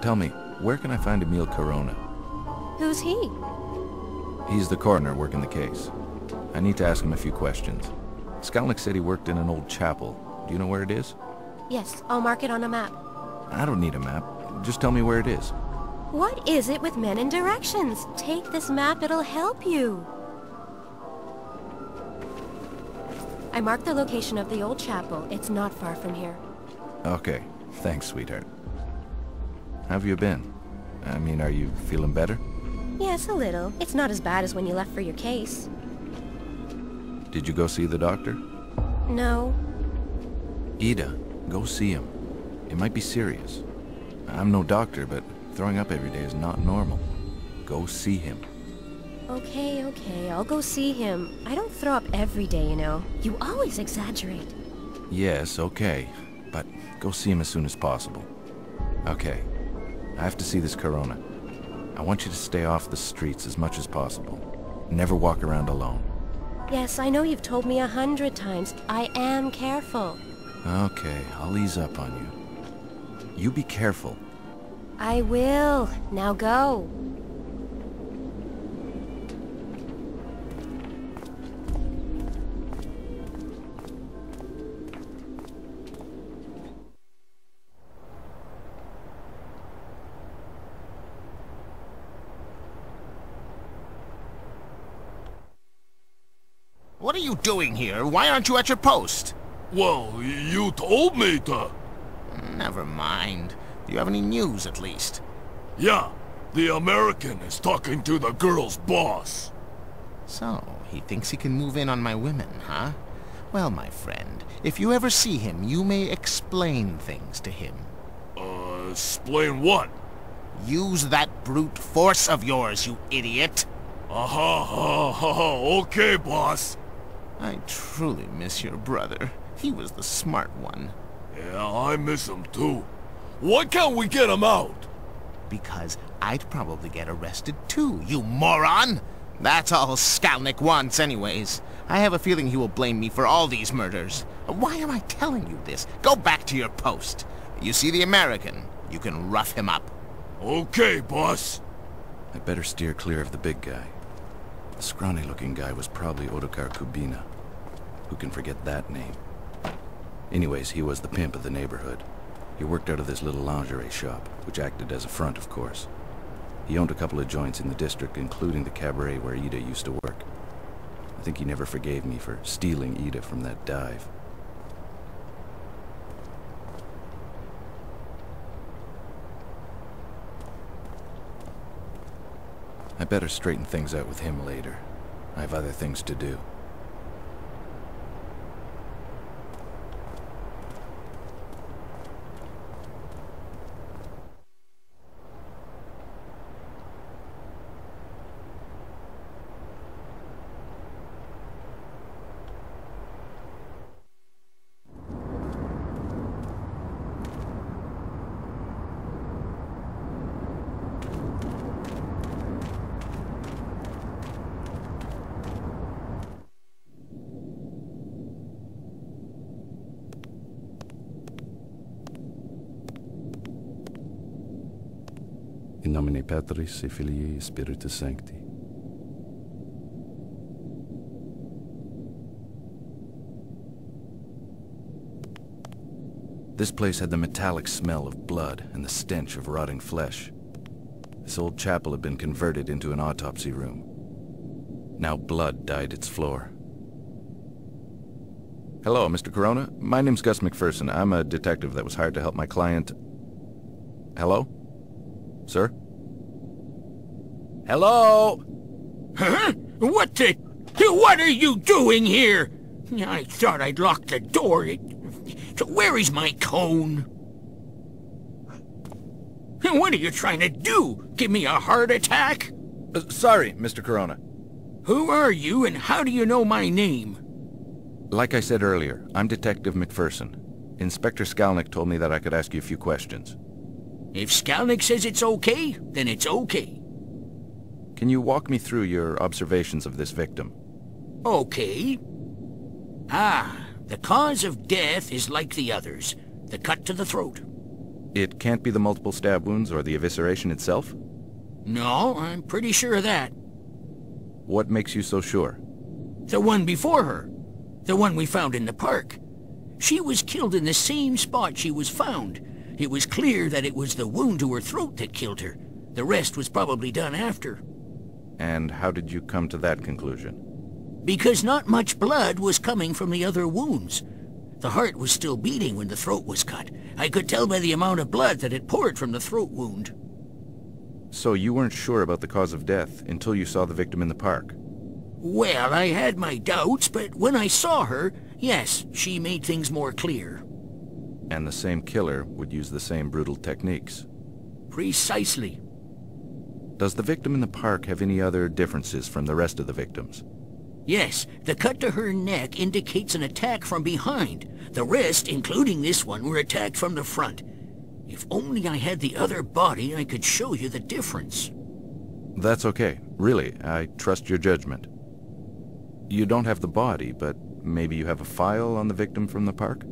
Tell me, where can I find Emil Corona? Who's he? He's the coroner working the case. I need to ask him a few questions. Skalnik said he worked in an old chapel. Do you know where it is? Yes, I'll mark it on a map. I don't need a map. Just tell me where it is. What is it with men and directions? Take this map, it'll help you. I marked the location of the old chapel. It's not far from here. Okay. Thanks, sweetheart. How've you been? I mean, are you feeling better? Yes, a little. It's not as bad as when you left for your case. Did you go see the doctor? No. Ida, go see him. It might be serious. I'm no doctor, but throwing up every day is not normal. Go see him. Okay, I'll go see him. I don't throw up every day, you know. You always exaggerate. Yes, okay. But go see him as soon as possible. Okay. I have to see this Corona. I want you to stay off the streets as much as possible. Never walk around alone. Yes, I know you've told me 100 times. I am careful. Okay, I'll ease up on you. You be careful. I will. Now go. What are you doing here? Why aren't you at your post? Well, you told me to. Never mind. Do you have any news, at least? Yeah, the American is talking to the girl's boss. So, he thinks he can move in on my women, huh? Well, my friend, if you ever see him, you may explain things to him. Explain what? Use that brute force of yours, you idiot! Okay, boss. I truly miss your brother. He was the smart one. Yeah, I miss him too. Why can't we get him out? Because I'd probably get arrested too, you moron! That's all Skalnik wants anyways. I have a feeling he will blame me for all these murders. Why am I telling you this? Go back to your post. You see the American? You can rough him up. Okay, boss. I'd better steer clear of the big guy. The scrawny-looking guy was probably Ottokar Kubina. Who can forget that name? Anyways, he was the pimp of the neighborhood. He worked out of this little lingerie shop, which acted as a front, of course. He owned a couple of joints in the district, including the cabaret where Ida used to work. I think he never forgave me for stealing Ida from that dive. I better straighten things out with him later. I have other things to do. In nomine Patris et Filii et Spiritus Sancti. This place had the metallic smell of blood and the stench of rotting flesh. This old chapel had been converted into an autopsy room. Now blood dyed its floor. Hello, Mr. Corona. My name's Gus McPherson. I'm a detective that was hired to help my client... Hello? Sir? Hello? Huh? What are you doing here? I thought I'd locked the door. Where is my cone? What are you trying to do? Give me a heart attack? Sorry, Mr. Corona. Who are you and how do you know my name? Like I said earlier, I'm Detective McPherson. Inspector Skalnik told me that I could ask you a few questions. If Skalnik says it's okay, then it's okay. Can you walk me through your observations of this victim? Okay. The cause of death is like the others. The cut to the throat. It can't be the multiple stab wounds or the evisceration itself? No, I'm pretty sure of that. What makes you so sure? The one before her. The one we found in the park. She was killed in the same spot she was found. It was clear that it was the wound to her throat that killed her. The rest was probably done after. And how did you come to that conclusion? Because not much blood was coming from the other wounds. The heart was still beating when the throat was cut. I could tell by the amount of blood that had poured from the throat wound. So you weren't sure about the cause of death until you saw the victim in the park? Well, I had my doubts, but when I saw her, yes, she made things more clear. And the same killer would use the same brutal techniques? Precisely. Does the victim in the park have any other differences from the rest of the victims? Yes, the cut to her neck indicates an attack from behind. The rest, including this one, were attacked from the front. If only I had the other body, I could show you the difference. That's okay. Really, I trust your judgment. You don't have the body, but maybe you have a file on the victim from the park?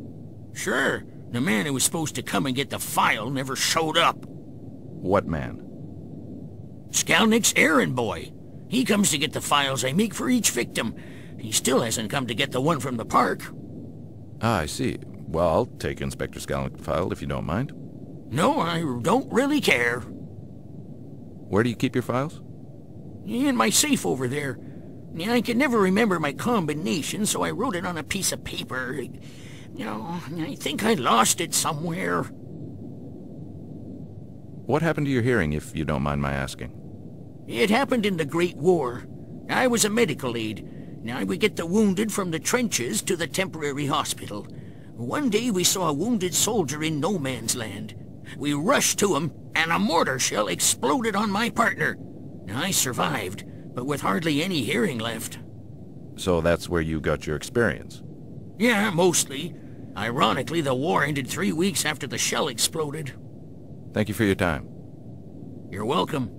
Sure. The man who was supposed to come and get the file never showed up. What man? Skalnik's errand boy. He comes to get the files I make for each victim. He still hasn't come to get the one from the park. Ah, I see. Well, I'll take Inspector Skalnik's file if you don't mind. No, I don't really care. Where do you keep your files? In my safe over there. I could never remember my combination, so I wrote it on a piece of paper. I think I lost it somewhere. What happened to your hearing, if you don't mind my asking? It happened in the Great War. I was a medical aide. I would get the wounded from the trenches to the temporary hospital. One day we saw a wounded soldier in no man's land. We rushed to him, and a mortar shell exploded on my partner. I survived, but with hardly any hearing left. So that's where you got your experience? Yeah, mostly. Ironically, the war ended 3 weeks after the shell exploded. Thank you for your time. You're welcome.